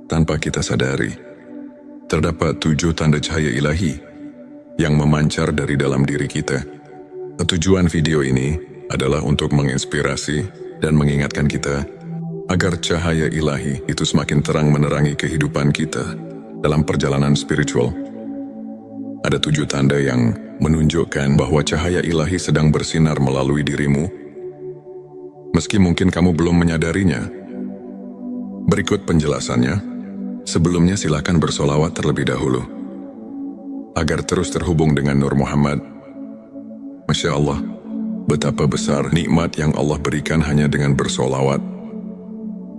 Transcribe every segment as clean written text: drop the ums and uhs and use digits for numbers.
tanpa kita sadari. Terdapat 7 tanda cahaya ilahi yang memancar dari dalam diri kita. Tujuan video ini adalah untuk menginspirasi dan mengingatkan kita agar cahaya ilahi itu semakin terang menerangi kehidupan kita dalam perjalanan spiritual. Ada 7 tanda yang menunjukkan bahwa cahaya ilahi sedang bersinar melalui dirimu, meski mungkin kamu belum menyadarinya. Berikut penjelasannya. Sebelumnya silakan bersolawat terlebih dahulu, agar terus terhubung dengan Nur Muhammad. Masya Allah, betapa besar nikmat yang Allah berikan hanya dengan bersolawat.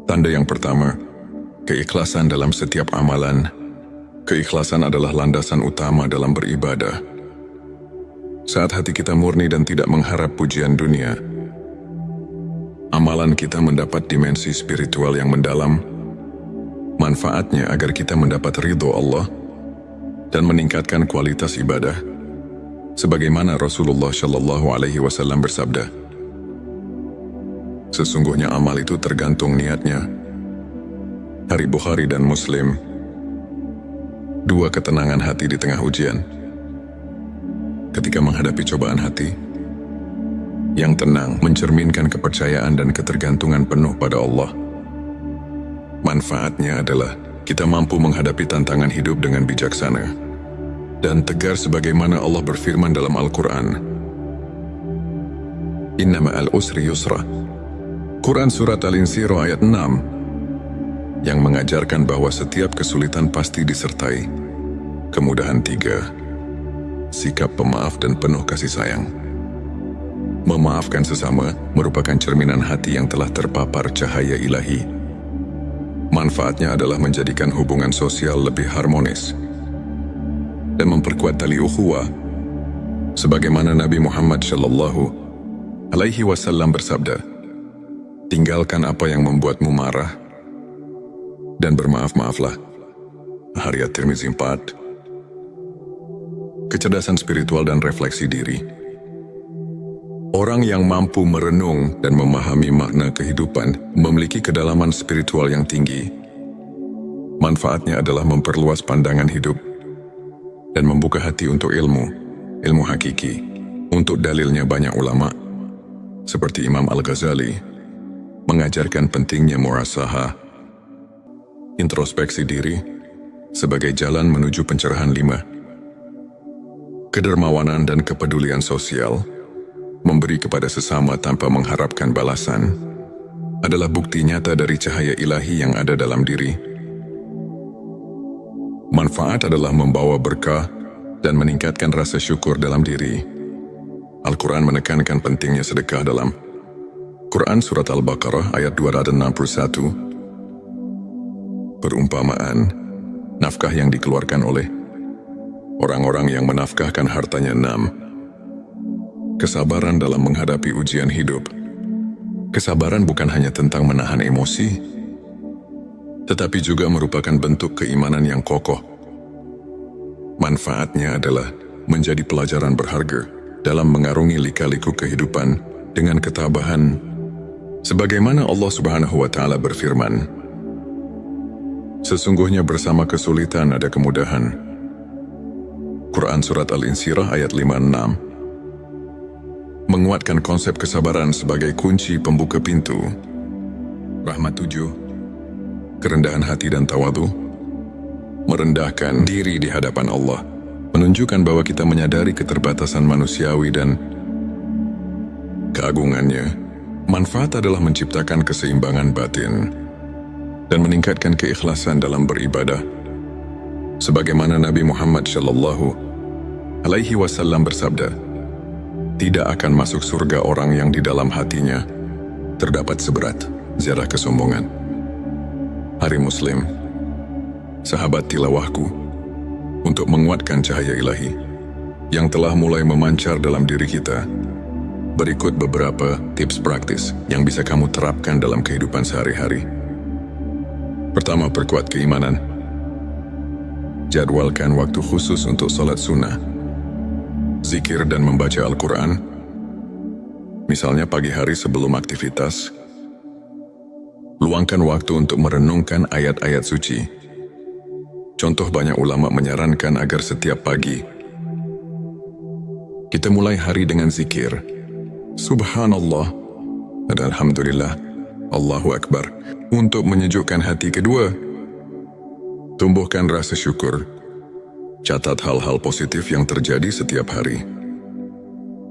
Tanda yang pertama, keikhlasan dalam setiap amalan. Keikhlasan adalah landasan utama dalam beribadah. Saat hati kita murni dan tidak mengharap pujian dunia, amalan kita mendapat dimensi spiritual yang mendalam. Manfaatnya agar kita mendapat ridho Allah dan meningkatkan kualitas ibadah, sebagaimana Rasulullah Shallallahu Alaihi Wasallam bersabda, sesungguhnya amal itu tergantung niatnya. Hari Bukhari dan Muslim. 2 ketenangan hati di tengah ujian. Ketika menghadapi cobaan hati, yang tenang mencerminkan kepercayaan dan ketergantungan penuh pada Allah. Manfaatnya adalah kita mampu menghadapi tantangan hidup dengan bijaksana dan tegar sebagaimana Allah berfirman dalam Al-Quran. Inna ma'al usri yusra. Quran Surat Al-Insyirah ayat 6 yang mengajarkan bahwa setiap kesulitan pasti disertai kemudahan 3. Sikap pemaaf dan penuh kasih sayang. Memaafkan sesama merupakan cerminan hati yang telah terpapar cahaya ilahi. Manfaatnya adalah menjadikan hubungan sosial lebih harmonis dan memperkuat tali ukhuwah, sebagaimana Nabi Muhammad Shallallahu Alaihi Wasallam bersabda, tinggalkan apa yang membuatmu marah dan bermaaf-maaflah. Hadits At-Tirmizi 4. Kecerdasan spiritual dan refleksi diri. Orang yang mampu merenung dan memahami makna kehidupan memiliki kedalaman spiritual yang tinggi. Manfaatnya adalah memperluas pandangan hidup dan membuka hati untuk ilmu hakiki. Untuk dalilnya banyak ulama, seperti Imam Al-Ghazali, mengajarkan pentingnya muhasabah, introspeksi diri, sebagai jalan menuju pencerahan 5. Kedermawanan dan kepedulian sosial, memberi kepada sesama tanpa mengharapkan balasan, adalah bukti nyata dari cahaya ilahi yang ada dalam diri. Manfaat adalah membawa berkah dan meningkatkan rasa syukur dalam diri. Al-Quran menekankan pentingnya sedekah dalam Quran Surat Al-Baqarah ayat 261. Perumpamaan, nafkah yang dikeluarkan oleh orang-orang yang menafkahkan hartanya 6. Kesabaran dalam menghadapi ujian hidup. Kesabaran bukan hanya tentang menahan emosi, tetapi juga merupakan bentuk keimanan yang kokoh. Manfaatnya adalah menjadi pelajaran berharga dalam mengarungi lika-liku kehidupan dengan ketabahan, sebagaimana Allah Subhanahu wa Ta'ala berfirman, sesungguhnya bersama kesulitan ada kemudahan. Quran Surat Al-Insyirah ayat 5-6 menguatkan konsep kesabaran sebagai kunci pembuka pintu. Rahmat 7. Kerendahan hati dan tawadhu. Merendahkan diri di hadapan Allah menunjukkan bahwa kita menyadari keterbatasan manusiawi dan keagungannya. Manfaat adalah menciptakan keseimbangan batin dan meningkatkan keikhlasan dalam beribadah, sebagaimana Nabi Muhammad Shallallahu Alaihi Wasallam bersabda, tidak akan masuk surga orang yang di dalam hatinya terdapat seberat zarah kesombongan. Hari Muslim. Sahabat tilawahku, untuk menguatkan cahaya ilahi yang telah mulai memancar dalam diri kita, berikut beberapa tips praktis yang bisa kamu terapkan dalam kehidupan sehari-hari. Pertama, perkuat keimanan. Jadwalkan waktu khusus untuk salat sunnah, zikir dan membaca Al-Quran, misalnya pagi hari sebelum aktivitas. Luangkan waktu untuk merenungkan ayat-ayat suci Contoh, banyak ulama menyarankan agar setiap pagi kita mulai hari dengan zikir Subhanallah dan Alhamdulillah, Allahu Akbar, untuk menyejukkan hati. Kedua, tumbuhkan rasa syukur. Catat hal-hal positif yang terjadi setiap hari.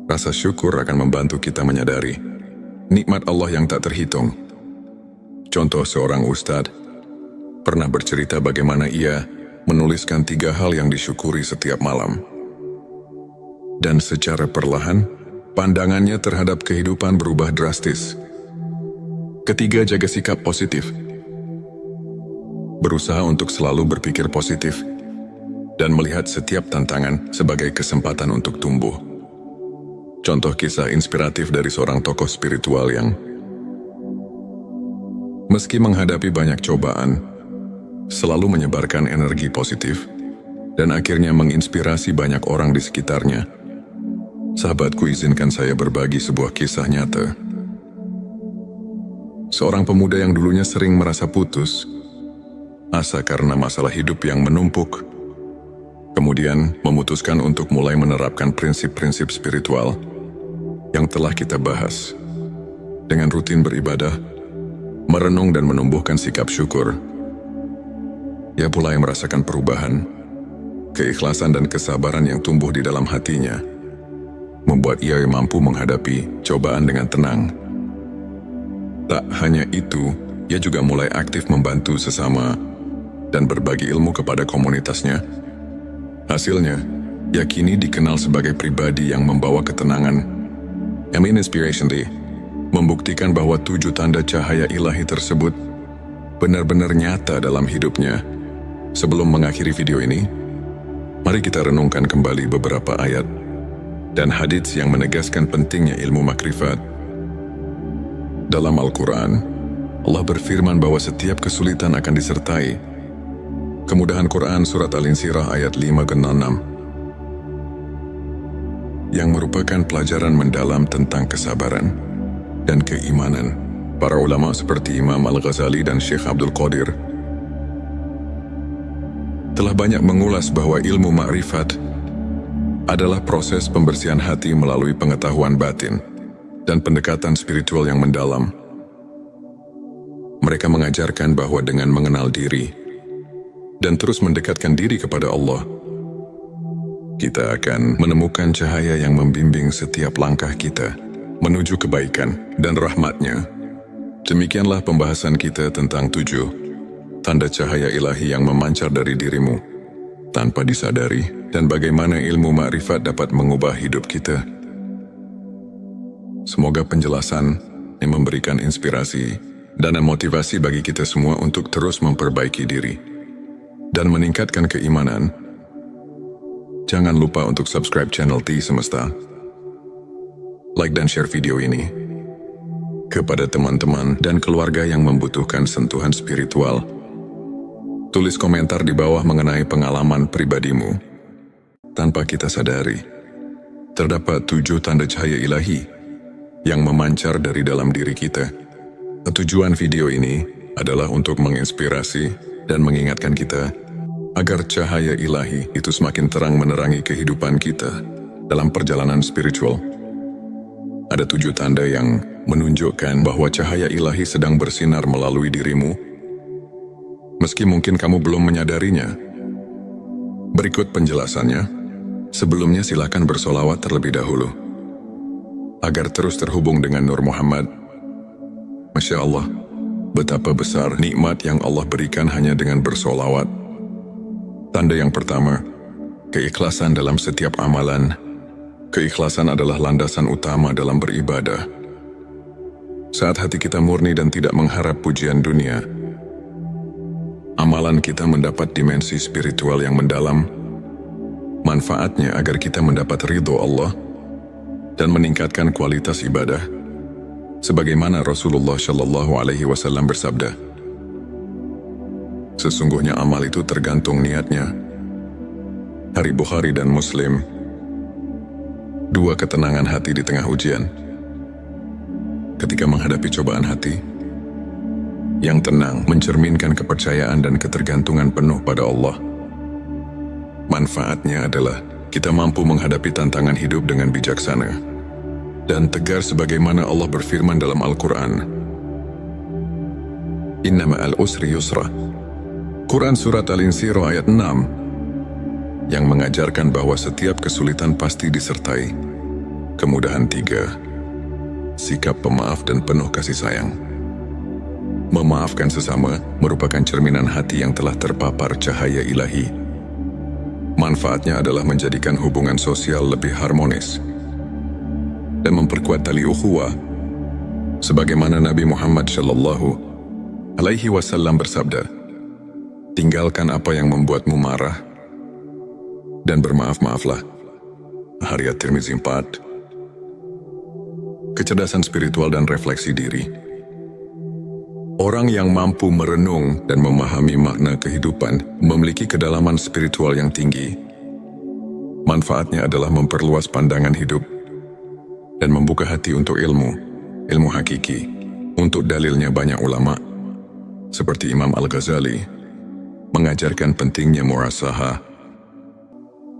Rasa syukur akan membantu kita menyadari nikmat Allah yang tak terhitung. Contoh, seorang ustadz pernah bercerita bagaimana ia menuliskan 3 hal yang disyukuri setiap malam. Dan secara perlahan, pandangannya terhadap kehidupan berubah drastis. Ketiga, jaga sikap positif. Berusaha untuk selalu berpikir positif dan melihat setiap tantangan sebagai kesempatan untuk tumbuh. Contoh kisah inspiratif dari seorang tokoh spiritual yang meski menghadapi banyak cobaan, selalu menyebarkan energi positif dan akhirnya menginspirasi banyak orang di sekitarnya. Sahabatku, izinkan saya berbagi sebuah kisah nyata. Seorang pemuda yang dulunya sering merasa putus asa karena masalah hidup yang menumpuk, kemudian memutuskan untuk mulai menerapkan prinsip-prinsip spiritual yang telah kita bahas. Dengan rutin beribadah, merenung dan menumbuhkan sikap syukur, ia mulai merasakan perubahan. Keikhlasan dan kesabaran yang tumbuh di dalam hatinya membuat ia mampu menghadapi cobaan dengan tenang. Tak hanya itu, ia juga mulai aktif membantu sesama dan berbagi ilmu kepada komunitasnya. Hasilnya, ia kini dikenal sebagai pribadi yang membawa ketenangan. Inspiration Day membuktikan bahwa 7 tanda cahaya ilahi tersebut benar-benar nyata dalam hidupnya. Sebelum mengakhiri video ini, mari kita renungkan kembali beberapa ayat dan hadits yang menegaskan pentingnya ilmu makrifat. Dalam Al-Quran, Allah berfirman bahwa setiap kesulitan akan disertai kemudahan. Quran Surat Al-Insyirah ayat 5-6, yang merupakan pelajaran mendalam tentang kesabaran dan keimanan. Para ulama seperti Imam Al-Ghazali dan Syekh Abdul Qadir telah banyak mengulas bahwa ilmu makrifat adalah proses pembersihan hati melalui pengetahuan batin dan pendekatan spiritual yang mendalam. Mereka mengajarkan bahwa dengan mengenal diri dan terus mendekatkan diri kepada Allah, kita akan menemukan cahaya yang membimbing setiap langkah kita menuju kebaikan dan rahmat-Nya. Demikianlah pembahasan kita tentang 7 tanda cahaya ilahi yang memancar dari dirimu tanpa disadari, dan bagaimana ilmu makrifat dapat mengubah hidup kita. Semoga penjelasan yang memberikan inspirasi dan motivasi bagi kita semua untuk terus memperbaiki diri dan meningkatkan keimanan. Jangan lupa untuk subscribe channel T Semesta, like dan share video ini kepada teman-teman dan keluarga yang membutuhkan sentuhan spiritual. Tulis komentar di bawah mengenai pengalaman pribadimu. Tanpa kita sadari, terdapat 7 tanda cahaya ilahi yang memancar dari dalam diri kita. Tujuan video ini adalah untuk menginspirasi dan mengingatkan kita agar cahaya ilahi itu semakin terang menerangi kehidupan kita dalam perjalanan spiritual. Ada 7 tanda yang menunjukkan bahwa cahaya ilahi sedang bersinar melalui dirimu, meski mungkin kamu belum menyadarinya. Berikut penjelasannya. Sebelumnya silakan bersolawat terlebih dahulu agar terus terhubung dengan Nur Muhammad. Masya Allah, betapa besar nikmat yang Allah berikan hanya dengan bersolawat. Tanda yang pertama, keikhlasan dalam setiap amalan. Keikhlasan adalah landasan utama dalam beribadah. Saat hati kita murni dan tidak mengharap pujian dunia, amalan kita mendapat dimensi spiritual yang mendalam. Manfaatnya agar kita mendapat ridho Allah dan meningkatkan kualitas ibadah, sebagaimana Rasulullah Shallallahu Alaihi Wasallam bersabda, sesungguhnya amal itu tergantung niatnya. Hari Bukhari dan Muslim. 2, ketenangan hati di tengah ujian. Ketika menghadapi cobaan hati yang tenang mencerminkan kepercayaan dan ketergantungan penuh pada Allah. Manfaatnya adalah kita mampu menghadapi tantangan hidup dengan bijaksana dan tegar sebagaimana Allah berfirman dalam Al-Quran. Inna ma'al usri yusra. Quran Surat Al-Insyirah ayat 6 yang mengajarkan bahwa setiap kesulitan pasti disertai kemudahan. 3. Sikap pemaaf dan penuh kasih sayang. Memaafkan sesama merupakan cerminan hati yang telah terpapar cahaya ilahi. Manfaatnya adalah menjadikan hubungan sosial lebih harmonis dan memperkuat tali ukhuwah. Sebagaimana Nabi Muhammad SAW bersabda, "Tinggalkan apa yang membuatmu marah dan bermaaf-maaflah." Hadits Tirmizi 4. Kecerdasan spiritual dan refleksi diri. Orang yang mampu merenung dan memahami makna kehidupan memiliki kedalaman spiritual yang tinggi. Manfaatnya adalah memperluas pandangan hidup dan membuka hati untuk ilmu hakiki. Untuk dalilnya banyak ulama, seperti Imam Al-Ghazali, mengajarkan pentingnya muhasabah,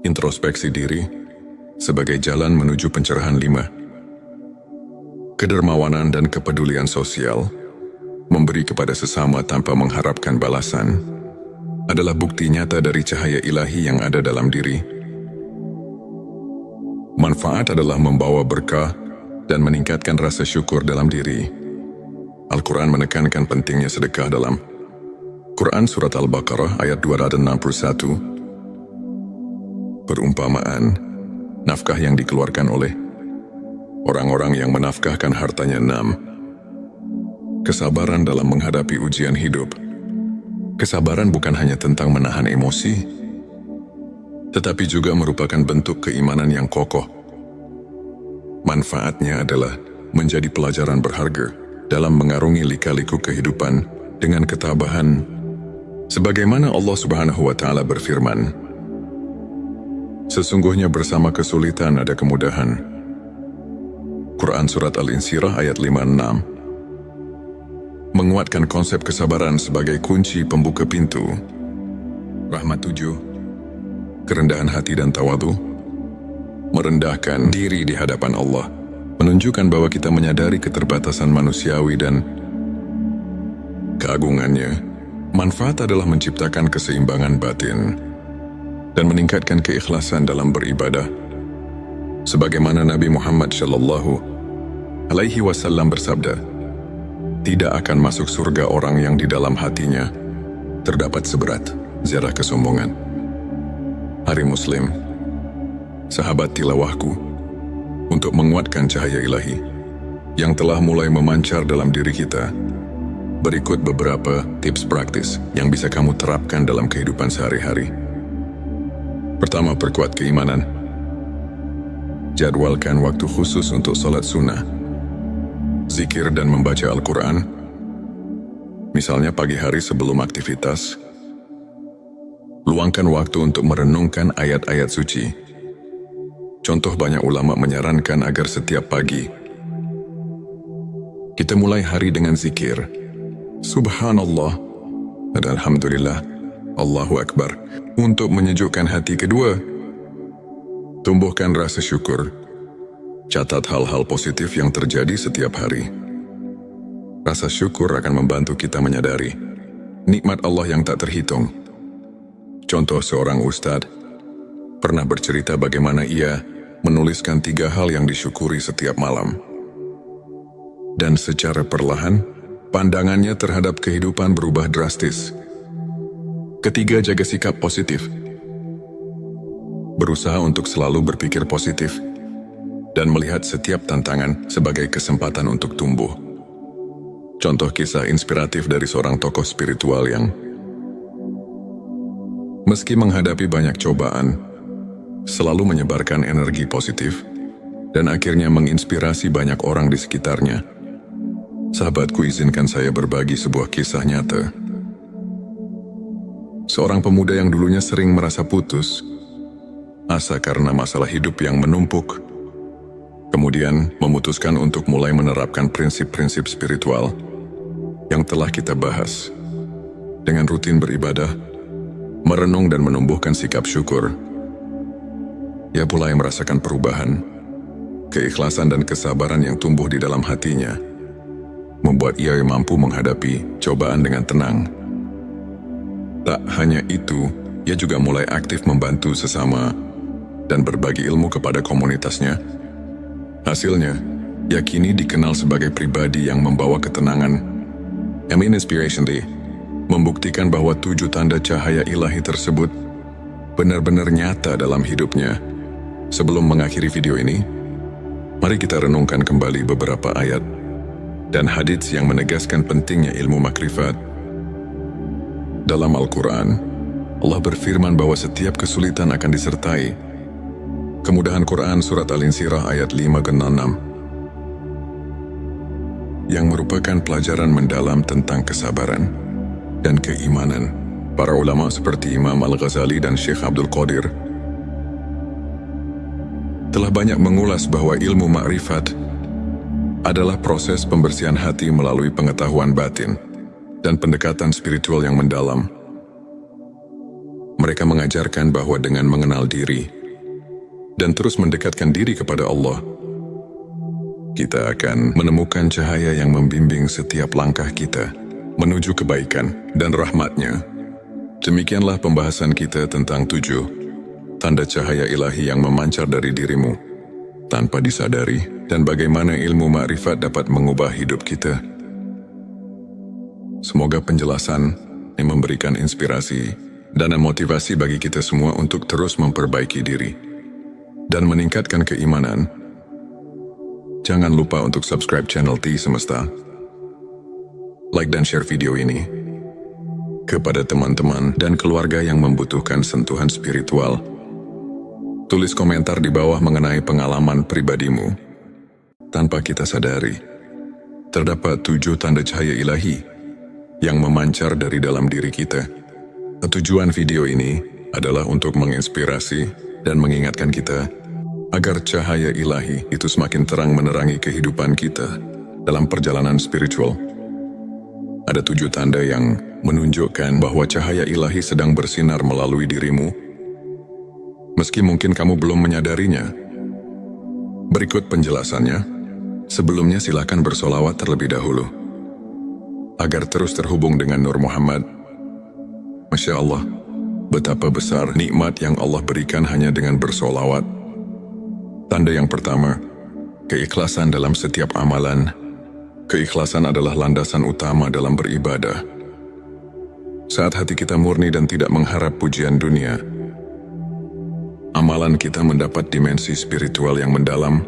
introspeksi diri, sebagai jalan menuju pencerahan. 5. Kedermawanan dan kepedulian sosial. Memberi kepada sesama tanpa mengharapkan balasan adalah bukti nyata dari cahaya ilahi yang ada dalam diri. Manfaat adalah membawa berkah dan meningkatkan rasa syukur dalam diri. Al-Quran menekankan pentingnya sedekah dalam Quran Surat Al-Baqarah ayat 261. Perumpamaan, nafkah yang dikeluarkan oleh orang-orang yang menafkahkan hartanya. 6. Kesabaran dalam menghadapi ujian hidup. Kesabaran bukan hanya tentang menahan emosi, tetapi juga merupakan bentuk keimanan yang kokoh. Manfaatnya adalah menjadi pelajaran berharga dalam mengarungi lika-liku kehidupan dengan ketabahan. Sebagaimana Allah Subhanahu wa Ta'ala berfirman, "Sesungguhnya bersama kesulitan ada kemudahan." Quran Surat Al-Insyirah ayat 5-6. Menguatkan konsep kesabaran sebagai kunci pembuka pintu rahmat. 7. Kerendahan hati dan tawadhu. Merendahkan diri di hadapan Allah menunjukkan bahwa kita menyadari keterbatasan manusiawi dan keagungannya. Manfaat adalah menciptakan keseimbangan batin dan meningkatkan keikhlasan dalam beribadah. Sebagaimana Nabi Muhammad SAW bersabda, "Tidak akan masuk surga orang yang di dalam hatinya terdapat seberat zarah kesombongan." Hari Muslim, sahabat tilawahku, untuk menguatkan cahaya ilahi yang telah mulai memancar dalam diri kita, berikut beberapa tips praktis yang bisa kamu terapkan dalam kehidupan sehari-hari. Pertama, perkuat keimanan. Jadwalkan waktu khusus untuk salat sunnah, zikir dan membaca Al-Quran, misalnya pagi hari sebelum aktivitas. Luangkan waktu untuk merenungkan ayat-ayat suci. Contoh, banyak ulama menyarankan agar setiap pagi kita mulai hari dengan zikir Subhanallah dan Alhamdulillah, Allahu Akbar, untuk menyejukkan hati. Kedua, tumbuhkan rasa syukur. Catat hal-hal positif yang terjadi setiap hari. Rasa syukur akan membantu kita menyadari nikmat Allah yang tak terhitung. Contoh, seorang ustadz pernah bercerita bagaimana ia menuliskan 3 hal yang disyukuri setiap malam. Dan secara perlahan, pandangannya terhadap kehidupan berubah drastis. Ketiga, jaga sikap positif. Berusaha untuk selalu berpikir positif dan melihat setiap tantangan sebagai kesempatan untuk tumbuh. Contoh kisah inspiratif dari seorang tokoh spiritual yang meski menghadapi banyak cobaan, selalu menyebarkan energi positif dan akhirnya menginspirasi banyak orang di sekitarnya. Sahabatku, izinkan saya berbagi sebuah kisah nyata. Seorang pemuda yang dulunya sering merasa putus asa karena masalah hidup yang menumpuk, kemudian memutuskan untuk mulai menerapkan prinsip-prinsip spiritual yang telah kita bahas. Dengan rutin beribadah, merenung dan menumbuhkan sikap syukur, ia mulai merasakan perubahan. Keikhlasan dan kesabaran yang tumbuh di dalam hatinya membuat ia mampu menghadapi cobaan dengan tenang. Tak hanya itu, ia juga mulai aktif membantu sesama dan berbagi ilmu kepada komunitasnya. Hasilnya, ia kini dikenal sebagai pribadi yang membawa ketenangan. Amin Inspiration Day membuktikan bahwa 7 tanda cahaya ilahi tersebut benar-benar nyata dalam hidupnya. Sebelum mengakhiri video ini, mari kita renungkan kembali beberapa ayat dan hadits yang menegaskan pentingnya ilmu makrifat. Dalam Al-Quran, Allah berfirman bahwa setiap kesulitan akan disertai kemudahan. Quran Surat Al-Insyirah ayat 5-6 yang merupakan pelajaran mendalam tentang kesabaran dan keimanan. Para ulama seperti Imam Al-Ghazali dan Syekh Abdul Qadir telah banyak mengulas bahwa ilmu makrifat adalah proses pembersihan hati melalui pengetahuan batin dan pendekatan spiritual yang mendalam. Mereka mengajarkan bahwa dengan mengenal diri dan terus mendekatkan diri kepada Allah, kita akan menemukan cahaya yang membimbing setiap langkah kita menuju kebaikan dan rahmat-Nya. Demikianlah pembahasan kita tentang 7 tanda cahaya ilahi yang memancar dari dirimu tanpa disadari, dan bagaimana ilmu makrifat dapat mengubah hidup kita. Semoga penjelasan yang memberikan inspirasi dan motivasi bagi kita semua untuk terus memperbaiki diri dan meningkatkan keimanan. Jangan lupa untuk subscribe channel T Semesta, like dan share video ini kepada teman-teman dan keluarga yang membutuhkan sentuhan spiritual. Tulis komentar di bawah mengenai pengalaman pribadimu. Tanpa kita sadari, terdapat 7 tanda cahaya ilahi yang memancar dari dalam diri kita. Tujuan video ini adalah untuk menginspirasi dan mengingatkan kita agar cahaya ilahi itu semakin terang menerangi kehidupan kita dalam perjalanan spiritual. Ada 7 tanda yang menunjukkan bahwa cahaya ilahi sedang bersinar melalui dirimu, meski mungkin kamu belum menyadarinya. Berikut penjelasannya. Sebelumnya silakan bersolawat terlebih dahulu agar terus terhubung dengan Nur Muhammad. Masya Allah, betapa besar nikmat yang Allah berikan hanya dengan bersolawat. Tanda yang pertama, keikhlasan dalam setiap amalan. Keikhlasan adalah landasan utama dalam beribadah. Saat hati kita murni dan tidak mengharap pujian dunia, amalan kita mendapat dimensi spiritual yang mendalam.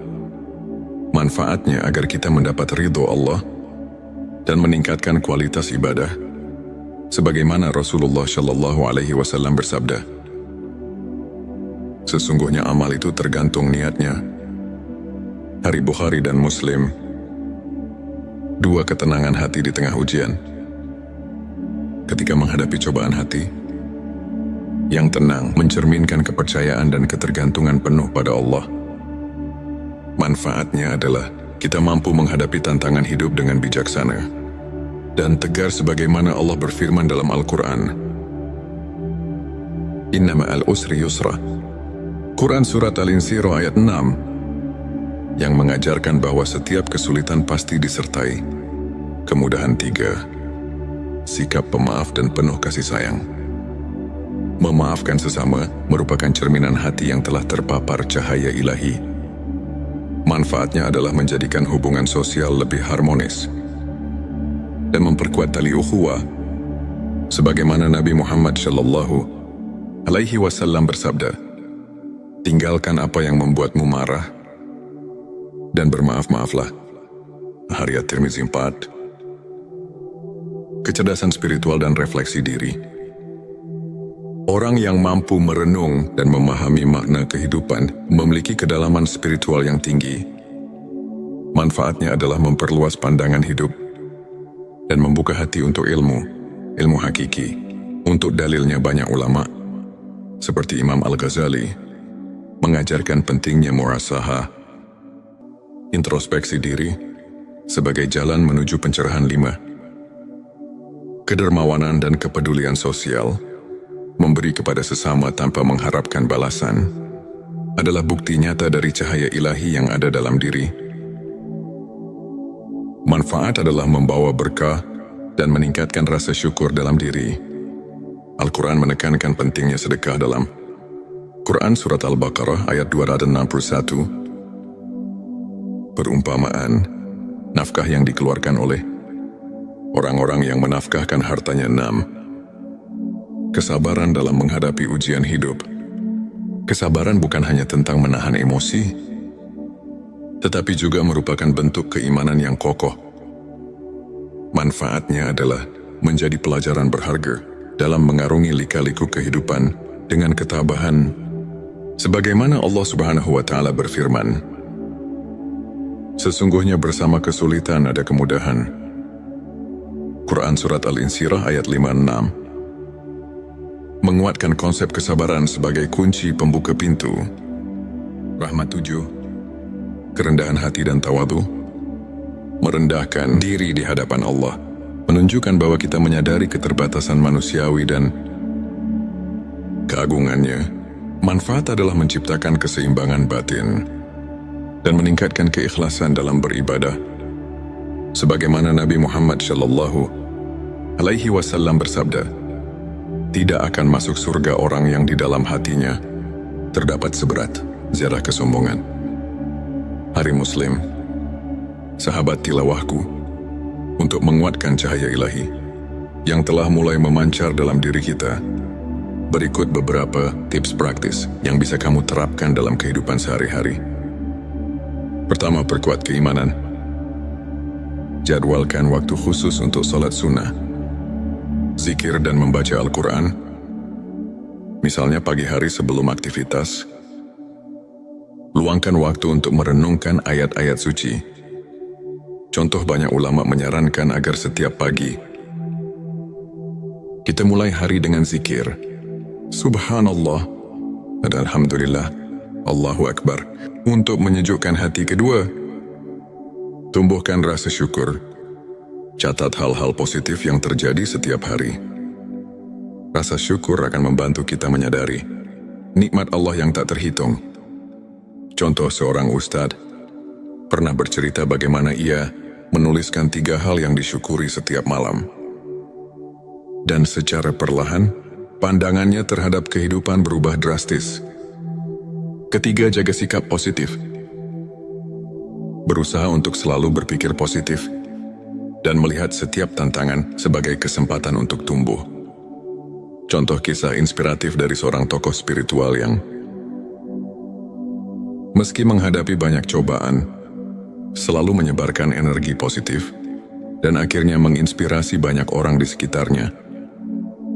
Manfaatnya agar kita mendapat ridho Allah dan meningkatkan kualitas ibadah. Sebagaimana Rasulullah Shallallahu Alaihi Wasallam bersabda, sesungguhnya amal itu tergantung niatnya. Hari Bukhari dan Muslim. 2 ketenangan hati di tengah ujian. Ketika menghadapi cobaan hati, yang tenang mencerminkan kepercayaan dan ketergantungan penuh pada Allah. Manfaatnya adalah kita mampu menghadapi tantangan hidup dengan bijaksana dan tegar sebagaimana Allah berfirman dalam Al-Quran. Inna ma'al usri yusra. Quran Surat Al-Insyirah ayat 6 yang mengajarkan bahwa setiap kesulitan pasti disertai kemudahan. 3. Sikap pemaaf dan penuh kasih sayang. Memaafkan sesama merupakan cerminan hati yang telah terpapar cahaya ilahi. Manfaatnya adalah menjadikan hubungan sosial lebih harmonis dan memperkuat tali ukhuwah. Sebagaimana Nabi Muhammad Shallallahu Alaihi Wasallam bersabda, tinggalkan apa yang membuatmu marah dan bermaaf-maaflah. Hadits At-Tirmizi 4. Kecerdasan spiritual dan refleksi diri. Orang yang mampu merenung dan memahami makna kehidupan memiliki kedalaman spiritual yang tinggi. Manfaatnya adalah memperluas pandangan hidup dan membuka hati untuk ilmu hakiki. Untuk dalilnya banyak ulama, seperti Imam Al-Ghazali, mengajarkan pentingnya muhasabah, introspeksi diri, sebagai jalan menuju pencerahan. 5. Kedermawanan dan kepedulian sosial. memberi kepada sesama tanpa mengharapkan balasan, adalah bukti nyata dari cahaya ilahi yang ada dalam diri. Manfaat adalah membawa berkah dan meningkatkan rasa syukur dalam diri. Al-Quran menekankan pentingnya sedekah dalam Quran Surat Al-Baqarah ayat 261. Perumpamaan, nafkah yang dikeluarkan oleh orang-orang yang menafkahkan hartanya 6. Kesabaran dalam menghadapi ujian hidup. Kesabaran bukan hanya tentang menahan emosi, tetapi juga merupakan bentuk keimanan yang kokoh. Manfaatnya adalah menjadi pelajaran berharga dalam mengarungi lika-liku kehidupan dengan ketabahan. Sebagaimana Allah Subhanahu wa Ta'ala berfirman, sesungguhnya bersama kesulitan ada kemudahan. Quran Surat Al-Insyirah ayat 56. Menguatkan konsep kesabaran sebagai kunci pembuka pintu. Rahmat 7. Kerendahan hati dan tawadu. Merendahkan diri di hadapan Allah, menunjukkan bahwa kita menyadari keterbatasan manusiawi dan keagungannya. Manfaat adalah menciptakan keseimbangan batin dan meningkatkan keikhlasan dalam beribadah. Sebagaimana Nabi Muhammad SAW bersabda, tidak akan masuk surga orang yang di dalam hatinya terdapat seberat zarah kesombongan. Hari Muslim, sahabat tilawahku, untuk menguatkan cahaya ilahi yang telah mulai memancar dalam diri kita, berikut beberapa tips praktis yang bisa kamu terapkan dalam kehidupan sehari-hari. Pertama, perkuat keimanan. Jadwalkan waktu khusus untuk salat sunnah, zikir dan membaca Al-Quran, misalnya pagi hari sebelum aktivitas. Luangkan waktu untuk merenungkan ayat-ayat suci. Contoh, banyak ulama menyarankan agar setiap pagi kita mulai hari dengan zikir Subhanallah dan Alhamdulillah, Allahu Akbar, untuk menyejukkan hati. Kedua, tumbuhkan rasa syukur. Catat hal-hal positif yang terjadi setiap hari. Rasa syukur akan membantu kita menyadari nikmat Allah yang tak terhitung. Contoh, seorang ustadz pernah bercerita bagaimana ia menuliskan 3 hal yang disyukuri setiap malam. Dan secara perlahan, pandangannya terhadap kehidupan berubah drastis. Ketiga, jaga sikap positif. Berusaha untuk selalu berpikir positif dan melihat setiap tantangan sebagai kesempatan untuk tumbuh. Contoh kisah inspiratif dari seorang tokoh spiritual yang meski menghadapi banyak cobaan, selalu menyebarkan energi positif dan akhirnya menginspirasi banyak orang di sekitarnya.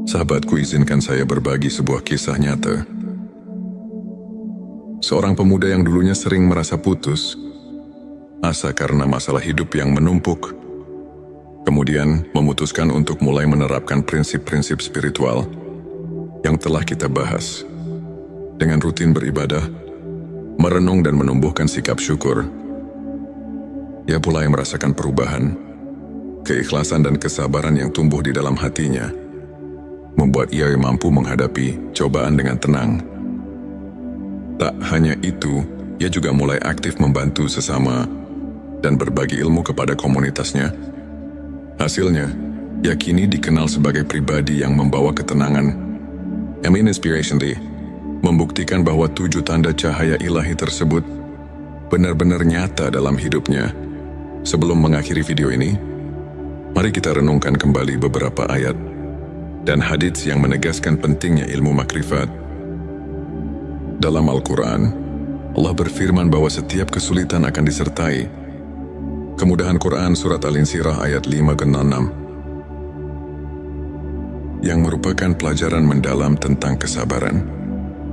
Sahabatku, izinkan saya berbagi sebuah kisah nyata. Seorang pemuda yang dulunya sering merasa putus asa karena masalah hidup yang menumpuk, kemudian memutuskan untuk mulai menerapkan prinsip-prinsip spiritual yang telah kita bahas. Dengan rutin beribadah, merenung dan menumbuhkan sikap syukur, ia mulai merasakan perubahan. Keikhlasan dan kesabaran yang tumbuh di dalam hatinya membuat ia mampu menghadapi cobaan dengan tenang. Tak hanya itu, ia juga mulai aktif membantu sesama dan berbagi ilmu kepada komunitasnya. Hasilnya, ia kini dikenal sebagai pribadi yang membawa ketenangan. Inspiration Day membuktikan bahwa 7 tanda cahaya ilahi tersebut benar-benar nyata dalam hidupnya. Sebelum mengakhiri video ini, mari kita renungkan kembali beberapa ayat dan hadits yang menegaskan pentingnya ilmu makrifat. Dalam Al-Quran, Allah berfirman bahwa setiap kesulitan akan disertai kemudahan. Quran Surat Al-Insyirah ayat 5-6, yang merupakan pelajaran mendalam tentang kesabaran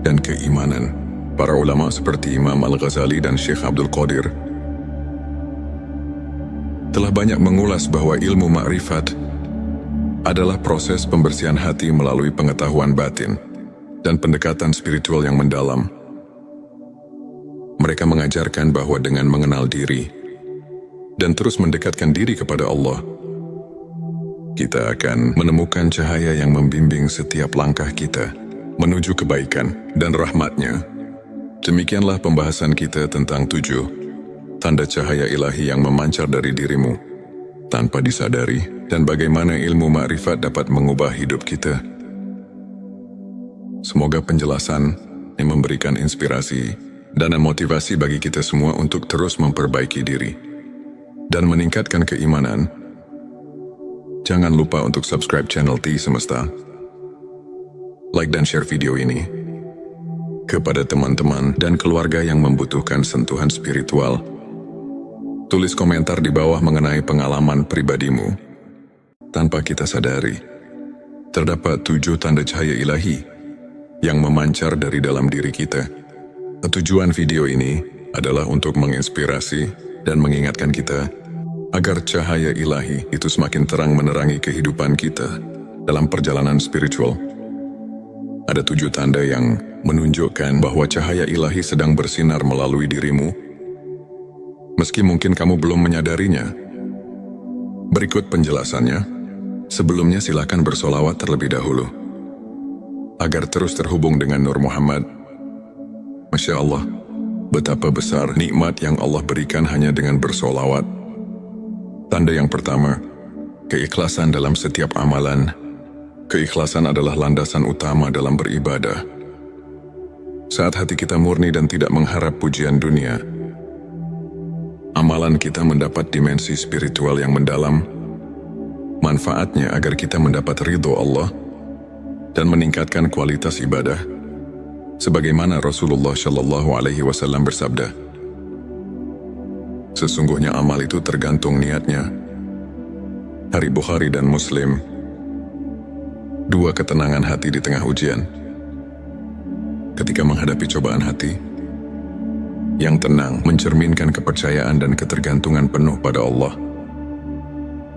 dan keimanan. Para ulama seperti Imam Al-Ghazali dan Syekh Abdul Qadir telah banyak mengulas bahwa ilmu makrifat adalah proses pembersihan hati melalui pengetahuan batin dan pendekatan spiritual yang mendalam. Mereka mengajarkan bahwa dengan mengenal diri dan terus mendekatkan diri kepada Allah, kita akan menemukan cahaya yang membimbing setiap langkah kita. menuju kebaikan dan rahmat-Nya. Demikianlah pembahasan kita tentang 7 tanda cahaya ilahi yang memancar dari dirimu tanpa disadari, dan bagaimana ilmu makrifat dapat mengubah hidup kita. Semoga penjelasan ini memberikan inspirasi dan motivasi bagi kita semua untuk terus memperbaiki diri dan meningkatkan keimanan. Jangan lupa untuk subscribe channel T Semesta, like dan share video ini kepada teman-teman dan keluarga yang membutuhkan sentuhan spiritual. Tulis komentar di bawah mengenai pengalaman pribadimu. Tanpa kita sadari, terdapat 7 tanda cahaya ilahi yang memancar dari dalam diri kita. Tujuan video ini adalah untuk menginspirasi dan mengingatkan kita agar cahaya ilahi itu semakin terang menerangi kehidupan kita dalam perjalanan spiritual. Ada 7 tanda yang menunjukkan bahwa cahaya ilahi sedang bersinar melalui dirimu, meski mungkin kamu belum menyadarinya. Berikut penjelasannya. Sebelumnya silakan bersolawat terlebih dahulu, agar terus terhubung dengan Nur Muhammad. Masya Allah, betapa besar nikmat yang Allah berikan hanya dengan bersolawat. Tanda yang pertama, keikhlasan dalam setiap amalan. Keikhlasan adalah landasan utama dalam beribadah. Saat hati kita murni dan tidak mengharap pujian dunia, amalan kita mendapat dimensi spiritual yang mendalam. Manfaatnya agar kita mendapat ridho Allah dan meningkatkan kualitas ibadah. Sebagaimana Rasulullah Shallallahu Alaihi Wasallam bersabda, sesungguhnya amal itu tergantung niatnya. Hari Bukhari dan Muslim. 2 ketenangan hati di tengah ujian. Ketika menghadapi cobaan hati, yang tenang mencerminkan kepercayaan dan ketergantungan penuh pada Allah.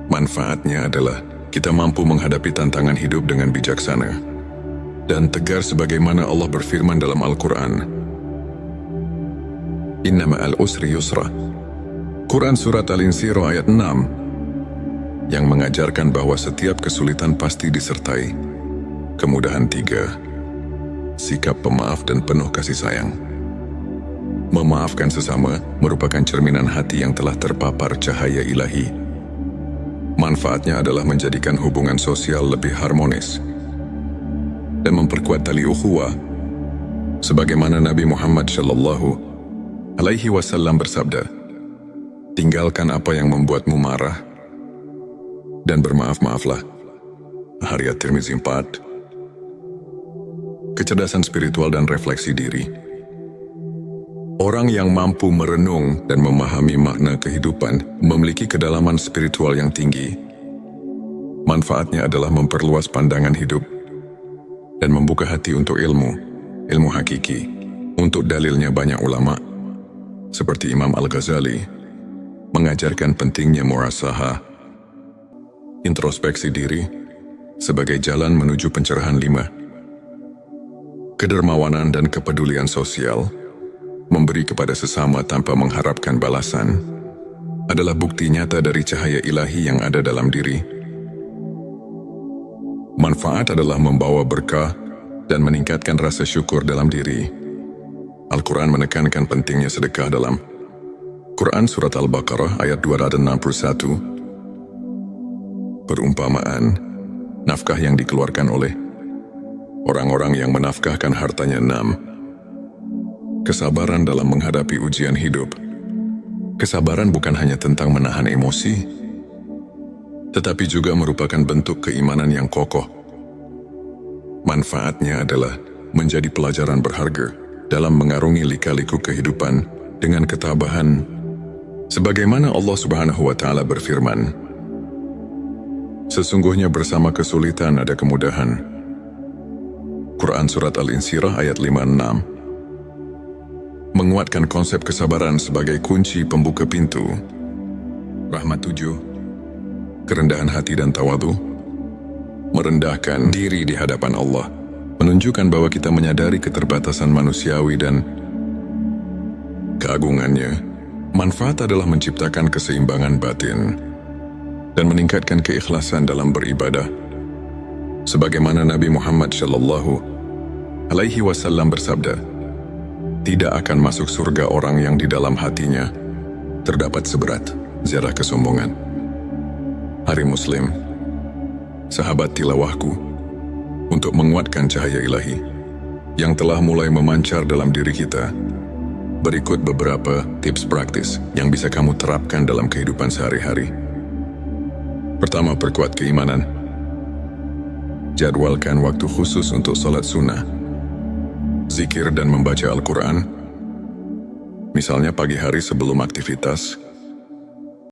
Manfaatnya adalah kita mampu menghadapi tantangan hidup dengan bijaksana dan tegar sebagaimana Allah berfirman dalam Al-Quran. Inna ma'al usri yusra. Quran Surat Al-Insyirah ayat 6 yang mengajarkan bahwa setiap kesulitan pasti disertai kemudahan. 3. Sikap pemaaf dan penuh kasih sayang. Memaafkan sesama merupakan cerminan hati yang telah terpapar cahaya ilahi. Manfaatnya adalah menjadikan hubungan sosial lebih harmonis dan memperkuat tali ukhuwah. Sebagaimana Nabi Muhammad Shallallahu Alaihi Wasallam bersabda, tinggalkan apa yang membuatmu marah dan bermaaf-maaflah. Hadits At-Tirmizi 4. Kecerdasan spiritual dan refleksi diri. Orang yang mampu merenung dan memahami makna kehidupan memiliki kedalaman spiritual yang tinggi. Manfaatnya adalah memperluas pandangan hidup dan membuka hati untuk ilmu hakiki. Untuk dalilnya banyak ulama, seperti Imam Al-Ghazali, mengajarkan pentingnya muhasabah, introspeksi diri, sebagai jalan menuju pencerahan. 5. Kedermawanan dan kepedulian sosial. Memberi kepada sesama tanpa mengharapkan balasan adalah bukti nyata dari cahaya ilahi yang ada dalam diri. Manfaat adalah membawa berkah dan meningkatkan rasa syukur dalam diri. Al-Quran menekankan pentingnya sedekah dalam Quran Surat Al-Baqarah ayat 261. Perumpamaan, nafkah yang dikeluarkan oleh orang-orang yang menafkahkan hartanya. 6. Kesabaran dalam menghadapi ujian hidup. Kesabaran bukan hanya tentang menahan emosi, tetapi juga merupakan bentuk keimanan yang kokoh. Manfaatnya adalah menjadi pelajaran berharga dalam mengarungi lika-liku kehidupan dengan ketabahan. Sebagaimana Allah Subhanahu wa Ta'ala berfirman, sesungguhnya bersama kesulitan ada kemudahan. Quran Surat Al-Insyirah ayat 5-6. Menguatkan konsep kesabaran sebagai kunci pembuka pintu rahmat. 7. Kerendahan hati dan tawadu. Merendahkan diri di hadapan Allah menunjukkan bahwa kita menyadari keterbatasan manusiawi dan keagungannya. Manfaat adalah menciptakan keseimbangan batin dan meningkatkan keikhlasan dalam beribadah. Sebagaimana Nabi Muhammad Shallallahu alaihi wasallam bersabda, tidak akan masuk surga orang yang di dalam hatinya terdapat seberat zarah kesombongan. Hari Muslim, sahabat tilawahku, untuk menguatkan cahaya ilahi yang telah mulai memancar dalam diri kita, berikut beberapa tips praktis yang bisa kamu terapkan dalam kehidupan sehari-hari. Pertama, perkuat keimanan. Jadwalkan waktu khusus untuk salat sunnah, zikir dan membaca Al-Quran. Misalnya pagi hari sebelum aktivitas,